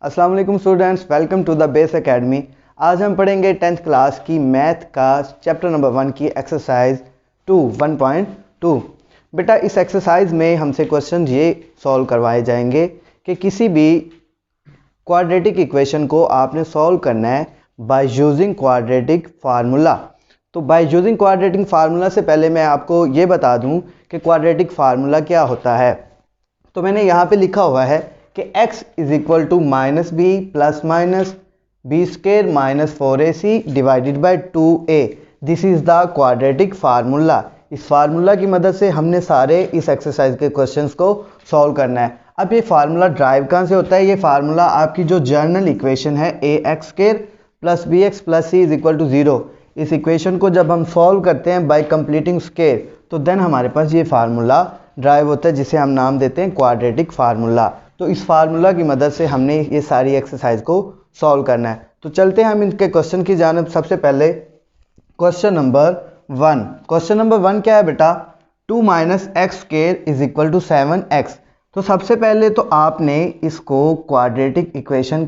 अस्सलाम वालेकुम students, welcome to the Base Academy. आज हम पढ़ेंगे 10th क्लास की मैथ का चैप्टर नंबर 1 की एक्सरसाइज 1.2। बेटा इस एक्सरसाइज में हमसे क्वेश्चन ये सॉल्व करवाए जाएंगे कि किसी भी क्वाड्रेटिक इक्वेशन को आपने सॉल्व करना है बाय यूजिंग क्वाड्रेटिक फार्मूला। तो बाय यूजिंग क्वाड्रेटिक फार्मूला से पहले मैं आपको ये बता दूं कि क्वाड्रेटिक फार्मूला क्या होता है। तो मैंने यहाँ पे लिखा हुआ है कि x is equal to minus b plus minus b square minus 4ac divided by 2a। This is the quadratic formula. इस फार्मूला की मदद से हमने सारे इस एक्सरसाइज के क्वेश्चंस को सॉल्व करना है। अब ये फार्मूला ड्राइव कहाँ से होता है? ये फार्मूला आपकी जो जर्नल इक्वेशन है ax square plus B x plus C is equal to 0, इस इक्वेशन को जब हम सॉल्व करते हैं बाय कंप्लीटिंग स्क्वायर तो देन हमारे पास ये फार्मूला ड्राइव होता है जिसे हम नाम देते हैं क्वाड्रेटिक फार्मूला। तो इस फार्मूला की मदद से हमने ये सारी एक्सरसाइज को सॉल्व करना है। तो चलते हैं हम इनके क्वेश्चन की जानिब। सबसे पहले क्वेश्चन नंबर 1। क्वेश्चन नंबर 1 क्या है बेटा? 2 minus x square is equal to 7x। तो सबसे पहले तो आपने इसको क्वाड्रेटिक इक्वेशन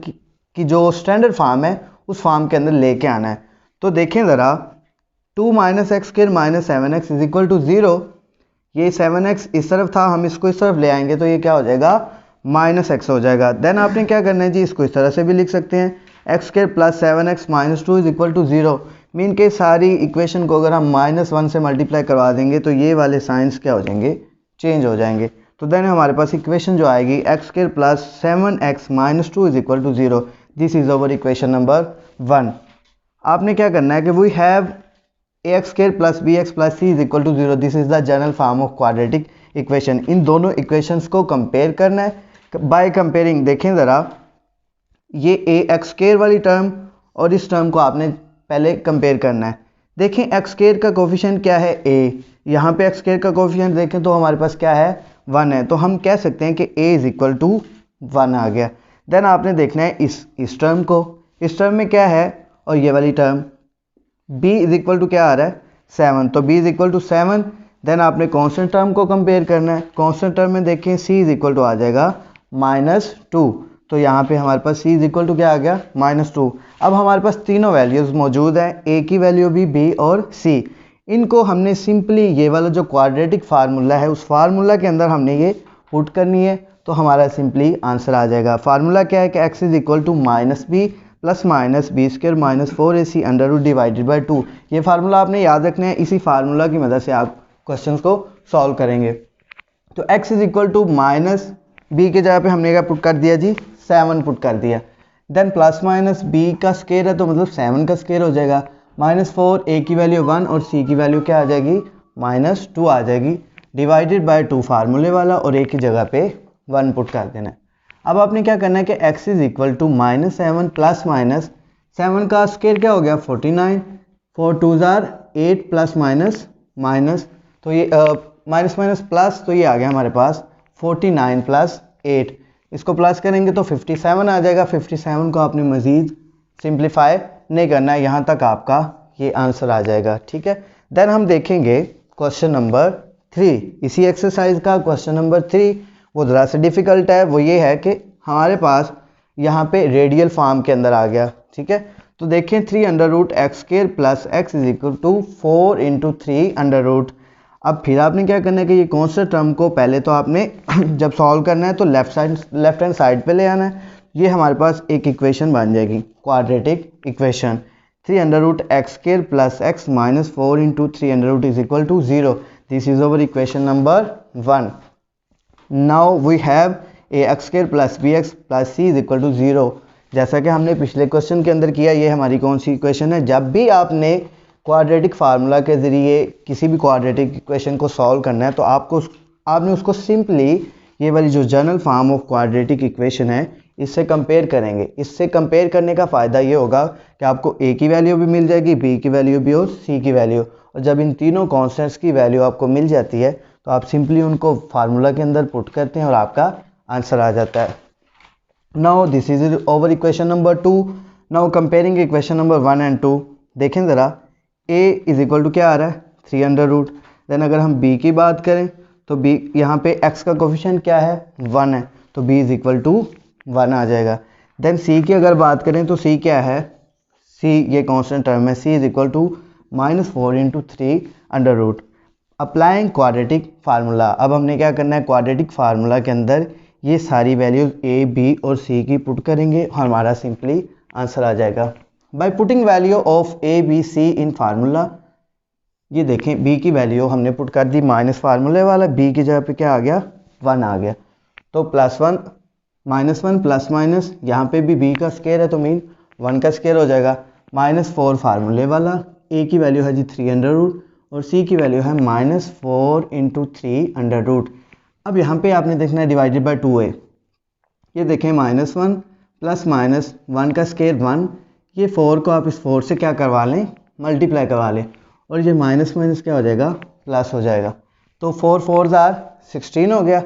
की जो स्टैंडर्ड फॉर्म है उस फॉर्म के अंदर लेके आना है। तो देखें ज़रा, 2 minus x square minus 7x is equal to 0। ये 7x इस तरफ था, हम इसको इस तरफ ले आएंगे तो ये क्या हो जाएगा? माइनस एक्स हो जाएगा। देन आपने क्या करना है जी, इसको इस तरह से भी लिख सकते हैं, x square plus 7x minus 2 is equal to 0। Mean के सारी इक्वेशन को अगर हम -1 से मल्टीप्लाई करवा देंगे तो ये वाले साइंस क्या हो जाएंगे? चेंज हो जाएंगे। तो देन हमारे पास इक्वेशन जो आएगी X square plus 7x minus 2 is equal to 0। This is over equation number 1। आपने क्या करना है कि we have ax square plus B x plus C is equal to 0। This is the general form of quadratic equation. इन दोनों equations को compare करना है। बाय कंपेयरिंग देखें ज़रा, ये ax स्क्वायर वाली टर्म और इस टर्म को आपने पहले कंपेयर करना है। देखें एक्स स्क्वायर का कोफिशिएंट क्या है? a। यहाँ पे एक्स स्क्वायर का कोफिशिएंट देखें तो हमारे पास क्या है? 1 है। तो हम कह सकते हैं कि a इज इक्वल टू 1 आ गया। देन आपने देखना है इस टर्म को। इस टर्म में क्या है? और ये वाली term b is equal to क्या आ रहा है? 7। तो b is equal to 7। Then आपने कांस्टेंट टर्म को कंपेयर करना है। कांस्टेंट टर्म में देखें c इज इक्वल टू आ जाएगा -2। तो यहाँ पे हमारे पास c इज इक्वल टू क्या आ गया? -2। अब हमारे पास तीनों वैल्यूज़ मौजूद हैं, a की वैल्यू भी, b और c। इनको हमने सिंपली ये वाला जो क्वाड्रेटिक फार्मूला है उस फार्मूला के अंदर हमने ये पुट करनी है तो हमारा सिंपली आंसर आ जाएगा। फार्मूला क्या है कि x is equal to minus b plus minus b square minus 4ac under root divided by 2। ये फार्मूला आपने याद रखना है। इसी फार्मूला की मदद से आप क्वेश्चंस को सॉल्व करेंगे। तो x is equal to minus b के जगह पे हमने क्या पुट कर दिया जी? 7 पुट कर दिया। देन प्लस माइनस बी का स्क्वायर है तो मतलब 7 का स्क्वायर हो जाएगा। -4 a की वैल्यू 1 और c की वैल्यू क्या आ जाएगी? -2 आ जाएगी। डिवाइडेड बाई 2 फार्मूले वाला और a की जगह पे 1 पुट कर देना है। अब आपने क्या करना है कि x is equal to -7 plus minus 7 का स्क्वायर क्या हो गया? 49। 4 2 ज़ार 8 प्लस माइनस माइनस, तो ये माइनस माइनस प्लस, तो ये आ गया हमारे पास 49 प्लस 8। इसको प्लस करेंगे तो 57 आ जाएगा। 57 को आपने मज़ीद सिंप्लीफाई नहीं करना है, यहाँ तक आपका ये आंसर आ जाएगा। ठीक है। देन हम देखेंगे क्वेश्चन नंबर 3। इसी एक्सरसाइज का क्वेश्चन नंबर 3 वो ज़रा से डिफ़िकल्ट है। वो ये है कि हमारे पास यहाँ पे रेडियल फॉर्म के अंदर आ गया। ठीक है। तो देखें 3 under root x square plus x is equal to 4 into 3 under root. अब फिर आपने क्या करना है कि ये कांस्टेंट टर्म को पहले तो आपने जब सॉल्व करना है तो लेफ्ट हैंड साइड पे ले आना है। ये हमारे पास एक इक्वेशन बन जाएगी, quadratic equation. 3 under root x square plus x minus 4 into 3 under root is equal to 0। This is over equation number 1। Now we have ax square plus B x plus C is equal to 0। जैसा कि हमने पिछले question के अंदर किया, ये हमारी कौन सी इक्वेशन है? जब भी आपने क्वाड्रेटिक फार्मूला के ज़रिए किसी भी क्वाड्रेटिक इक्वेशन को सॉल्व करना है तो आपने उसको सिंपली ये वाली जो general form of quadratic equation है इससे कंपेयर करेंगे। इससे कंपेयर करने का फ़ायदा ये होगा कि आपको a की वैल्यू भी मिल जाएगी, b की वैल्यू भी और c की वैल्यू। और जब इन तीनों कॉन्स्टेंट्स की वैल्यू आपको मिल जाती है तो आप सिंपली उनको फार्मूला के अंदर पुट करते हैं और आपका आंसर आ जाता है। Now this is over equation number 2। Now comparing equation number 1 and 2। देखें ज़रा, a इज इक्वल टू क्या आ रहा है? 3 अंडर रूट। देन अगर हम b की बात करें तो b यहाँ पे x का कोफिशिएंट क्या है? 1 है, तो b इज इक्वल टू 1 आ जाएगा। देन सी की अगर बात करें तो सी क्या है, सी ये कांस्टेंट टर्म है, C is equal to -4 × 3 under root. Applying quadratic formula, अब हमने क्या करना है, क्वाड्रेटिक फार्मूला के अंदर ये सारी वैल्यूज ए बी और सी की पुट करेंगे और हमारा सिंपली आंसर आ जाएगा। By putting value of a b c in formula, ये देखें बी की वैल्यू हमने पुट कर दी माइनस फार्मूले वाला, बी की जगह पे क्या आ गया, 1 आ गया। तो +1 -1 प्लस माइनस, यहाँ पे भी बी का स्केयर है तो मीन 1 का स्केयर हो जाएगा। -4 फार्मूले वाला, ए की वैल्यू है जी 3 अंडर रूट और सी की वैल्यू है -4 × 3 अंडर रूट। अब यहाँ पे आपने देखना है डिवाइडेड बाय 2 है, ये देखें -1 प्लस माइनस 1 का स्केयर 1, ये 4 को आप इस 4 से क्या करवा लें, मल्टीप्लाई करवा लें और ये माइनस माइनस क्या हो जाएगा, प्लस हो जाएगा। तो 4 4 जार 16 हो गया।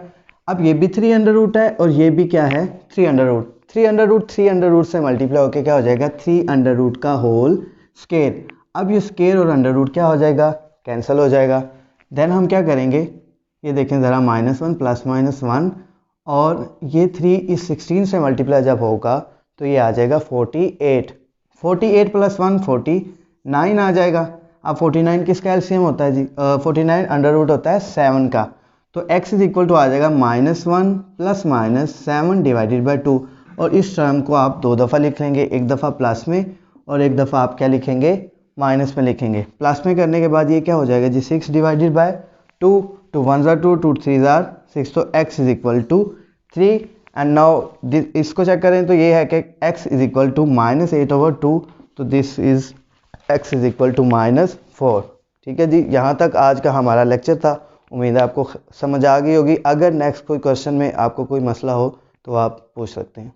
अब ये भी 3 अंडर रूट है और ये भी क्या है, 3 अंडर रूट। 3 अंडर रूट से मल्टीप्लाई होकर क्या हो जाएगा, 3 अंडर रूट का होल स्केयर। अब ये स्केयर और अंडर रूट क्या हो जाएगा, कैंसिल हो जाएगा। देन हम क्या करेंगे, ये देखें ज़रा -1 प्लस -1 और ये 3 इस 16 से मल्टीप्लाई जब होगा तो ये आ जाएगा 48। 48 + 1 49 आ जाएगा। अब 49 किसका एलसीएम होता है जी, 49 अंडर रूट होता है 7 का। तो x इज इक्वल टू आ जाएगा -1 प्लस -7 डिवाइडेड बाई 2। और इस टर्म को आप 2 दफ़ा लिख लेंगे, एक दफ़ा प्लस में और एक दफ़ा आप क्या लिखेंगे, माइनस में लिखेंगे। प्लस में करने के बाद ये क्या हो जाएगा जी, 6 डिवाइडेड बाय 2, 2 1 ज़ार 2, 2 3 ज़ार 6, तो x is equal to 3। And now इसको चेक करें तो ये है कि x इज इक्वल टू -8/2, तो this is x is equal to -4। ठीक है जी, यहाँ तक आज का हमारा लेक्चर था। उम्मीद है आपको समझ आ गई होगी। अगर नेक्स्ट कोई क्वेश्चन में आपको कोई मसला हो तो आप पूछ सकते हैं।